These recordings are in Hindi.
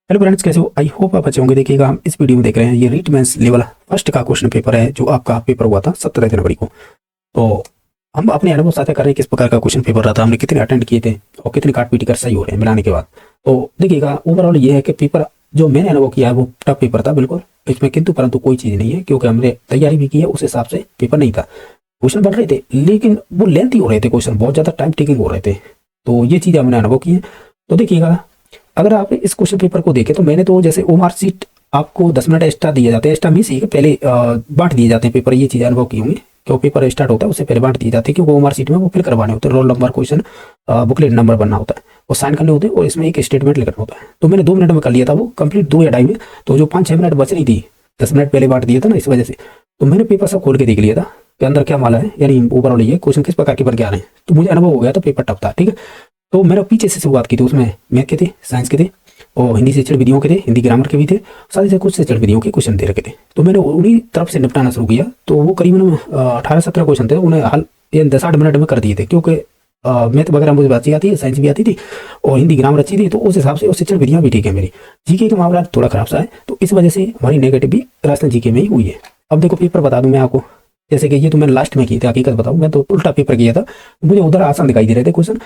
हेलो फ्रेंड्स, कैसे हो? आई होप आप अच्छे होंगे। देखिएगा, हम इस वीडियो में देख रहे हैं ये रीट मेंस लेवल फर्स्ट का क्वेश्चन पेपर है जो आपका पेपर हुआ था 17 जनवरी को। तो हम अपने अनुभव साझा कर रहे हैं किस प्रकार का क्वेश्चन पेपर रहा था, हमने कितने अटेंड किए थे और कितने काट पीट कर सही हो रहे हैं मिलाने के बाद। तो देखिएगा, ओवरऑल ये है कि पेपर जो मैंने अनुभव किया है वो टफ पेपर था बिल्कुल। इसमें किंतु परंतु कोई चीज़ नहीं है, क्योंकि हमने तैयारी भी की है, उस हिसाब से पेपर नहीं था। क्वेश्चन बढ़ रहे थे लेकिन वो लेंथी हो रहे थे, क्वेश्चन बहुत ज़्यादा टाइम टेकिंग हो रहे थे। तो ये चीज़ हमने अनुभव की है। तो देखिएगा, अगर आप इस क्वेश्चन पेपर को देखें तो मैंने तो जैसे ओमार सीट आपको 10 मिनट एक्स्ट्रा दिए जाते हैं। एक्स्ट्रा मीन्स ये कि पहले बांट दिए जाते हैं पेपर। ये चीज़ अनुभव की होंगी, क्यों पेपर स्टार्ट होता है उससे पहले बांट दिए जाते हैं, क्योंकि ओमार सीट में वो फिल करवाने होते हैं। Roll number, question, booklet number बनना होता है और साइन करने होते हैं और इसमें एक स्टेटमेंट लिखना होता है। तो मैंने 2 मिनट में कर लिया था वो कंप्लीट, 2 या ढाई में। तो जो 5-6 मिनट बच रही थी, 10 मिनट पहले बांट दिया था ना, इस वजह से तो मैंने पेपर सब खोल के देख लिया था कि अंदर क्या माला है, यानी ओवरऑल ये क्वेश्चन किस प्रकार के बन के आ रहे हैं। तो मुझे अनुभव हो गया, तो पेपर टफ था। ठीक है, तो मैंने पीछे से शुरुआत की थी। उसमें मैथ के थे, साइंस के थे और हिंदी से शिक्षण विधियों के थे, हिंदी ग्रामर के भी थे, साथ ही साथ कुछ शिक्षण विधियों के क्वेश्चन दे रखे थे। तो मैंने उन्हीं तरफ से निपटाना शुरू किया। तो वो करीबन 18-17 क्वेश्चन थे, उन्हें हल 10-8 मिनट में कर दिए थे, क्योंकि मैथ वगैरह मुझे अच्छी आती है, साइंस भी आती थी और हिंदी ग्रामर अच्छी थी। तो उस हिसाब से और शिक्षण विधियाँ भी ठीक है मेरी। जीके का मामला थोड़ा खराब सा है, तो इस वजह से हमारी नेगेटिव भी राजस्थान जीके में ही हुई है। अब देखो, पेपर बता दूं मैं आपको, जैसे कि ये तो मैंने लास्ट में की थी, हकीकत बताऊं मैं तो उल्टा पेपर किया था, मुझे उधर आसान दिखाई दे रहे थे क्वेश्चन।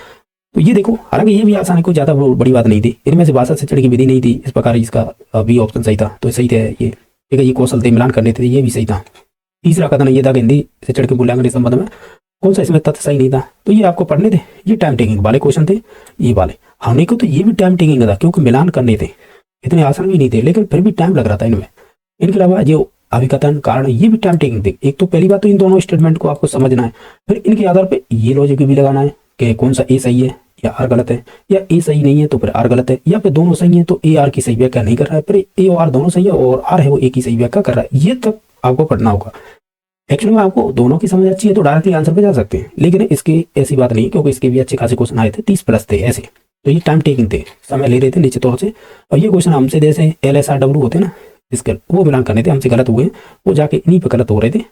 तो ये देखो, हालांकि ये भी आसान है, कोई ज़्यादा बड़ी बात नहीं थी। इनमें से भाषा शिक्षण की विधि नहीं थी, इस प्रकार इसका बी ऑप्शन सही था, तो सही थे ये। ठीक है, ये कौशल थे, मिलान करने थे, ये भी सही था। तीसरा कथन ये था कि हिंदी शिक्षण के मूल्यांकन के संबंध में कौन सा इसमें तथ्य सही नहीं था, तो ये आपको पढ़ने थे। ये टाइम टेकिंग वाले क्वेश्चन थे, ये वाले हमने को तो ये भी टाइम टेकिंग था, क्योंकि मिलान करने थे, इतने आसान भी नहीं थे, लेकिन फिर भी टाइम लग रहा था इनमें। इनके अलावा जो अभिकथन कारण, ये भी टाइम टेकिंग थे। एक तो पहली बात तो इन दोनों स्टेटमेंट को आपको समझना है, फिर इनके आधार पर ये लॉजिक भी लगाना है कि कौन सा ए सही है या आर गलत है, या ए सही नहीं है तो फिर आर गलत है, या फिर दोनों सही है तो ए आर की सही व्याख्या नहीं कर रहा है, फिर ए और आर दोनों सही है और आर है वो ए की सही व्याख्या कर रहा है। ये तक आपको पढ़ना होगा। एक्चुअली में आपको दोनों की समझ अच्छी है तो डायरेक्टली आंसर पे जा सकते हैं, लेकिन इसकी ऐसी बात नहीं है, क्योंकि इसके भी अच्छे खासे क्वेश्चन आए थे, 30+ थे ऐसे। तो ये टाइम टेकिंग थे, समय ले रहे थे निश्चित तौर से। और ये क्वेश्चन हमसे जैसे LSRW होते ना, इसके वो मिलान करने थे, हमसे गलत हुए, वो जाके इन्हीं पे गलत हो रहे थे,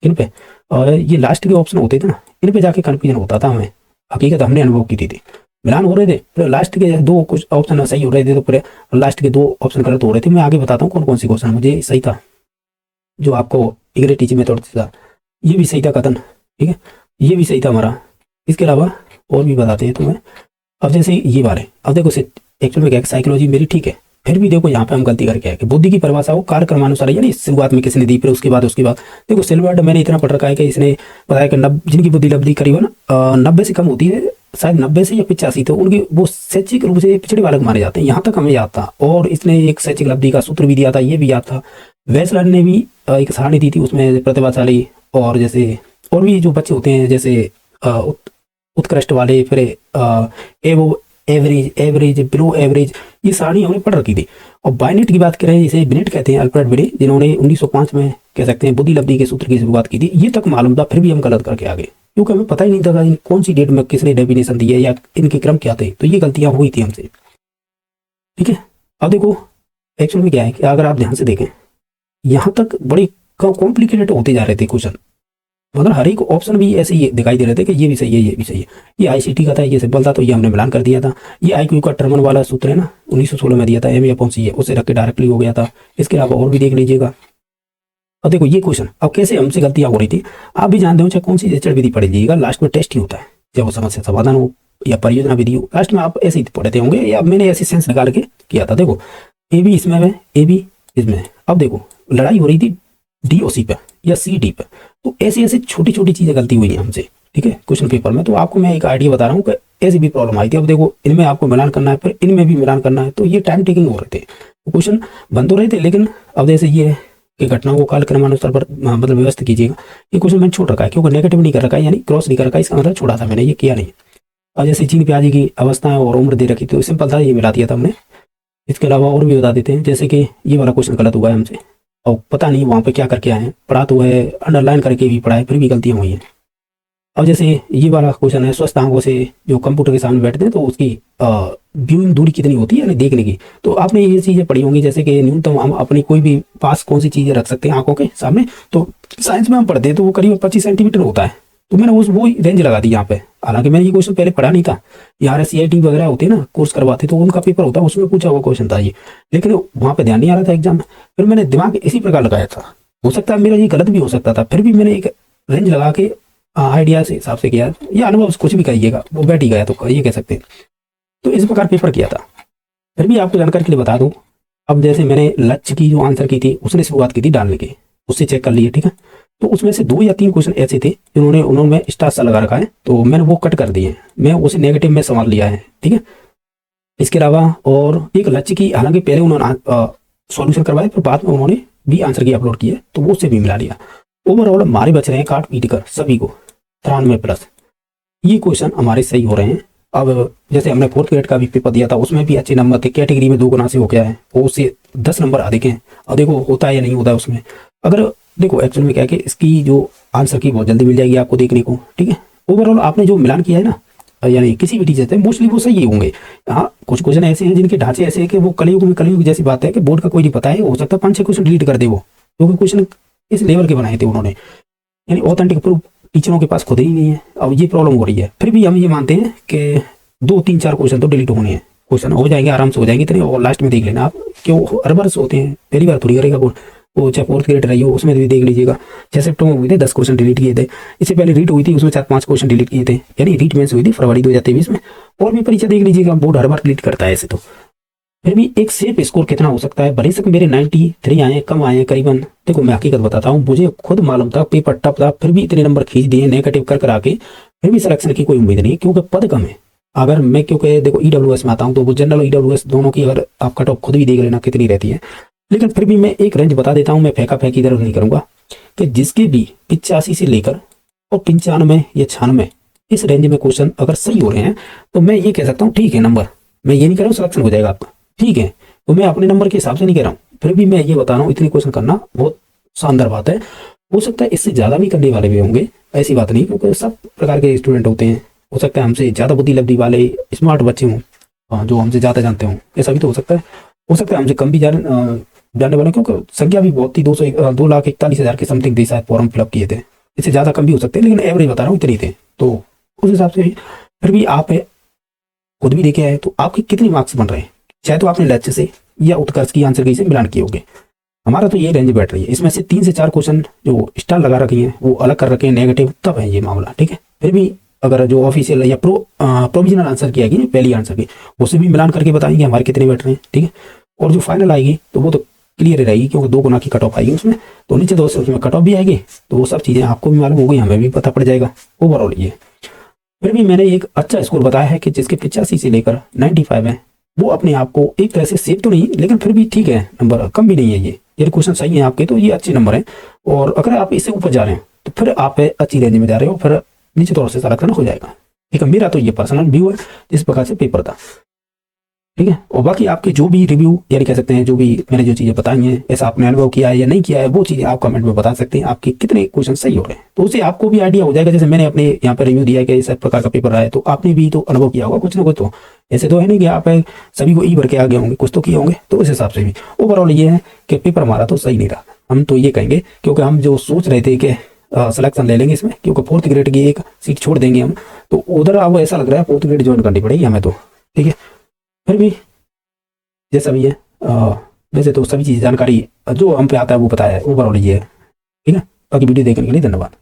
इन पे। और ये लास्ट के ऑप्शन होते थे ना, इन पे जाके कन्फ्यूजन होता था हमें। हकीकत हमने अनुभव की थी, मिलान हो रहे थे, फिर लास्ट के 2 कुछ ऑप्शन सही हो रहे थे, तो फिर लास्ट के 2 ऑप्शन गलत हो रहे थे। मैं आगे बताता हूँ कौन कौन सी क्वेश्चन मुझे सही था, जो आपको इंग्लिश टीचिंग मेथड था। ये भी सही था कथन, ठीक है, ये भी सही था हमारा। इसके अलावा और भी बताते हैं तुम्हें। अब जैसे ये वाले, अब देखो एक्चुअल में क्या, साइकोलॉजी मेरी ठीक है, फिर भी देखो यहाँ पे हम गलती करके आए कि बुद्धि की परिभाषा वो कार्यक्रमानुसार, यानी शुरुआत में किसने दी, फिर उसके बाद देखो सिल्वर्ड मैंने इतना पढ़ रखा है कि इसने बताया कि जिनकी बुद्धि लब्धि करीबन 90 से कम होती है, शायद 90 से या 85, तो उनकी वो शैक्षिक रूप से पिछड़े बालक माने जाते हैं। यहाँ तक हमें याद था। और इसने एक शैक्षिक लब्धि का सूत्र भी दिया था, ये भी याद था। वेस्लर ने भी एक सारणी दी थी, उसमें प्रतिभाशाली और जैसे और भी जो बच्चे होते हैं, जैसे उत्कृष्ट वाले, फिर एवरेज, बिलो एवरेज, ये सारणी हमने पढ़ रखी थी। और बायनेट की बात करें, जिसे बिनेट कहते हैं, अल्फ्रेड बिनेट, जिन्होंने 1905 में कह सकते हैं बुद्धि लब्धि के सूत्र की शुरुआत की थी। ये तक मालूम था, फिर भी हम गलत करके आ गए, क्योंकि हमें पता ही नहीं था कौन सी डेट में किसने डेफिनेशन दी है या इनके क्रम क्या थे। तो ये गलतियां हुई थी हमसे। ठीक है, अब देखो एक्चुअल में क्या है कि अगर आप ध्यान से देखें, यहाँ तक बड़े कॉम्प्लिकेटेड होते जा रहे थे क्वेश्चन, मतलब हर एक ऑप्शन भी ऐसे ही दिखाई दे रहे थे कि ये भी सही है, ये भी सही है। ये ICT का था, ये सिंपल था, तो ये हमने मिलान कर दिया था। ये IQ का टर्मन वाला सूत्र है ना, 1916 में दिया था, MA/C है, उससे रख के डायरेक्टली हो गया था। इसके अलावा और भी देख लीजिएगा। अब देखो ये क्वेश्चन, अब कैसे हमसे गलतियां हो रही थी, आप भी जानते हो, चाहे कौन सी शिक्षण विधि पढ़ लीजिएगा, लास्ट में टेस्ट ही होता है, जब वो समस्या समाधान हो या परियोजना विधि हो, लास्ट में आप ऐसे ही पढ़ते होंगे, या मैंने ऐसी सेंस निकाल के किया था। देखो AB इसमें है, AB इसमें है। अब देखो लड़ाई हो रही थी DOC पे या CD पे, तो ऐसी ऐसी छोटी छोटी चीजें गलती हुई हैं हमसे। ठीक है, क्वेश्चन पेपर में। तो आपको मैं एक आइडिया बता रहा हूँ कि ऐसी भी प्रॉब्लम आई थी। अब देखो इनमें आपको मिलान करना है, फिर इनमें भी मिलान करना है, तो ये टाइम टेकिंग हो रहे थे, क्वेश्चन बन तो रहे थे, लेकिन अब जैसे ये है कि घटनाओं को कालक्रमानुसार पर मतलब व्यवस्थित कीजिएगा। ये क्वेश्चन मैंने छोड़ रखा है, क्योंकि नेगेटिव नहीं कर रखा है, यानी क्रॉस नहीं कर रखा है, इसका मतलब छोड़ा था मैंने, ये किया नहीं। अब जैसे चीनी प्याजी की अवस्था और उम्र दे रखी, तो सिंपल था, ये मिला दिया था हमने। इसके अलावा और भी बता देते हैं, जैसे कि ये वाला क्वेश्चन गलत हुआ है हमसे, और पता नहीं वहाँ पे क्या करके आए हैं, पढ़ा तो है, अंडरलाइन करके भी पढ़ा है, फिर भी गलतियाँ हुई हैं। अब जैसे ये वाला क्वेश्चन है, स्वस्थ आंखों से जो कंप्यूटर के सामने बैठते हैं, तो उसकी व्यूइंग दूरी कितनी होती है, यानी देखने की। तो आपने ये चीज़ें पढ़ी होंगी, जैसे कि न्यूनतम हम अपनी कोई भी पास कौन सी चीज़ें रख सकते हैं आंखों के सामने। तो साइंस में हम पढ़ते हैं तो वो करीब 25 सेंटीमीटर होता है, तो मैंने वो रेंज लगा दी यहाँ पे, हालांकि मैंने ये क्वेश्चन पहले पढ़ा नहीं था। ये RSCIT वगैरह होते हैं ना, कोर्स करवाते, तो उनका पेपर होता है, उसमें पूछा हुआ क्वेश्चन था ये, लेकिन वहां पे ध्यान नहीं आ रहा था एग्जाम में। फिर मैंने दिमाग इसी प्रकार लगाया था, हो सकता है मेरा ये गलत भी हो सकता था, फिर भी मैंने एक रेंज लगा के आइडिया से हिसाब से किया, या अनुभव कुछ भी कहिएगा, वो बैठ ही गया, तो ये कह सकते हैं। तो इस प्रकार पेपर किया था। फिर भी आपको जानकारी के लिए बता दूं, अब जैसे मैंने लक्ष्य की जो आंसर की थी उसने शुरुआत की थी डालने की, उससे चेक कर लिए, ठीक है। तो उसमें से 2 या 3 क्वेश्चन ऐसे थे उन्होंने स्टार सा लगा रखा है, तो मैंने वो कट कर दिए, मैं उसे नेगेटिव में संभाल लिया है, ठीक है। इसके अलावा और एक लक्ष्य की, हालांकि पहले उन्होंने सॉल्यूशन करवाया, फिर बाद में उन्होंने भी आंसर की अपलोड किया, तो वो उससे भी मिला लिया। ओवरऑल हमारे बच रहे हैं काट पीट कर सभी को 93+। ये क्वेश्चन हमारे सही हो रहे हैं। अब जैसे हमने 4th ग्रेड का भी पेपर दिया था, उसमें भी अच्छे नंबर थे, कैटेगरी में 2 गुना से हो गया है, वो उससे 10 नंबर अधिक हैं। और देखो होता है या नहीं होता है उसमें, अगर देखो एक्चुअल में क्या है कि इसकी जो आंसर की बहुत जल्दी मिल जाएगी आपको देखने को, ठीक है। ओवरऑल आपने जो मिलान किया है ना, यानी किसी भी टीचर से मोस्टली वो सही होंगे। हाँ, कुछ क्वेश्चन ऐसे हैं जिनके ढांचे ऐसे हैं कि वो कलयुग जैसी बात है कि बोर्ड का कोई नहीं पता है, हो सकता है 5-6 क्वेश्चन डिलीट कर दे वो, क्योंकि क्वेश्चन इस लेवल के बनाए थे उन्होंने, यानी ऑथेंटिक प्रूफ टीचरों के पास खुद ही नहीं है। अब ये प्रॉब्लम हो रही है। फिर भी हम ये मानते हैं कि 2-3-4 क्वेश्चन तो डिलीट होने हैं, क्वेश्चन हो जाएंगे, आराम से हो जाएंगे इतने, और लास्ट में देख लेना आप, क्यों हर बार होते हैं, पहली बार थोड़ी करेगा बोर्ड। वो चाहे 4th ग्रेड रही हो, उसमें भी देख लीजिएगा, 6 सिफ्टों में हुए थे, 10 क्वेश्चन डिलीट किए थे। इससे पहले रीट हुई थी, उसमें 4-5 क्वेश्चन डिलीट किए थे, यानी रीट मेंस हुई थी फरवरी 2023 में। और भी परीक्षा देख लीजिएगा, बोर्ड हर बार डिलीट करता है ऐसे। तो फिर भी एक सेफ स्कोर कितना हो सकता है, भले से मेरे 93 आए, कम आए करीबन। देखो मैं हकीकत बताता हूँ, मुझे खुद मालूम था पेपर टफ था, फिर भी इतने नंबर खींच दिए नेगेटिव कर आके, फिर भी सिलेक्शन की कोई उम्मीद नहीं, क्योंकि पद कम है। अगर मैं, क्योंकि देखो EWS में आता हूँ, तो वो जनरल EWS दोनों की अगर आप कट ऑफ खुद भी देख लेना कितनी रहती है, लेकिन फिर भी मैं एक रेंज बता देता हूँ, मैं फेंका फेंकी तरफ नहीं करूंगा, कि जिसके भी 85 से लेकर और 95 या 96 इस रेंज में क्वेश्चन अगर सही हो रहे हैं, तो मैं ये कह सकता हूँ ठीक है नंबर। मैं ये नहीं कह रहा हूँ सिलेक्शन हो जाएगा आपका, ठीक है, तो मैं अपने नंबर के हिसाब से नहीं कह रहा हूँ, फिर भी मैं ये बता रहा हूँ इतनी क्वेश्चन करना बहुत शानदार बात है। हो सकता है इससे ज़्यादा भी करने वाले भी होंगे, ऐसी बात नहीं, क्योंकि सब प्रकार के स्टूडेंट होते हैं। हो सकता है हमसे ज़्यादा बुद्धि लब्धि वाले स्मार्ट बच्चे हों, जो हमसे ज़्यादा जानते हों, ऐसा भी तो हो सकता है। हो सकता है हमसे कम भी जानने वाले, क्योंकि संख्या भी बहुत थी, 2,41,000 के समथिंग थे शायद फॉर्म फिलअप किए थे, इससे ज़्यादा कम भी हो सकते हैं, लेकिन एवरेज बता रहा हूँ इतने थे। तो उस हिसाब से फिर भी आप खुद भी देखे आए, तो आपके कितने मार्क्स बन रहे हैं, चाहे तो आपने लक्ष्य से या उत्कर्ष की आंसर की से मिलान किए होंगे। हमारा तो ये रेंज बैठ रही है, इसमें से 3 से 4 क्वेश्चन जो स्टार लगा रखी हैं वो अलग कर रखे हैं नेगेटिव, तब है ये मामला, ठीक है। फिर भी अगर जो ऑफिशियल या प्रोविजनल आंसर की आएगी ना, पहली आंसर की, उससे भी मिलान करके बताएंगे हमारे कितने बैठ रहे हैं, ठीक है। और जो फाइनल आएगी तो वो तो क्लियर रहेगी, क्योंकि 2 गुना की कट ऑफ आएगी उसमें, तो नीचे 2 से उसमें कट ऑफ भी आएगी, तो वो सब चीज़ें आपको भी मालूम होगी, हमें भी पता पड़ जाएगा ओवरऑल ये। फिर भी मैंने एक अच्छा स्कोर बताया है कि जिसके 85 से लेकर 95 है, वो अपने आप को एक तरह से सेफ तो नहीं, लेकिन फिर भी ठीक है, नंबर कम भी नहीं है। ये क्वेश्चन सही है आपके, तो ये अच्छे नंबर हैं। और अगर आप इससे ऊपर जा रहे हैं तो फिर आप अच्छी रेंज में जा रहे हो, फिर नीचे तौर से सिलेक्शन हो जाएगा, ठीक है। मेरा तो ये पर्सनल व्यू है, जिस प्रकार से पेपर था, ठीक है। और बाकी आपके जो भी रिव्यू, यानी कह सकते हैं जो भी मैंने जो चीज़ें बताई हैं, ऐसा आपने अनुभव किया है या नहीं किया है, वो चीज़ें आप कमेंट में बता सकते हैं, आपके कितने क्वेश्चन सही हो रहे हैं, तो उससे आपको भी आइडिया हो जाएगा। जैसे मैंने अपने यहाँ पर रिव्यू दिया कि इस प्रकार का पेपर रहा है, तो आपने भी तो अनुभव किया होगा कुछ ना कुछ, तो ऐसे तो है नहीं कि आप सभी को भर के आगे होंगे, कुछ तो किए होंगे। तो उस हिसाब से भी ओवरऑल ये है कि पेपर हमारा तो सही नहीं रहा, हम तो ये कहेंगे, क्योंकि हम जो सोच रहे थे कि सिलेक्शन ले लेंगे इसमें, क्योंकि 4th ग्रेड की एक सीट छोड़ देंगे हम, तो उधर अब ऐसा लग रहा है 4th ग्रेड ज्वाइन करनी पड़ेगी हमें, तो ठीक है। फिर भी जैसा भी है, वैसे तो सभी चीज़ जानकारी जो हम पे आता है वो पता है, ओवरऑल ये है, ठीक है। बाकी वीडियो देखने के लिए धन्यवाद।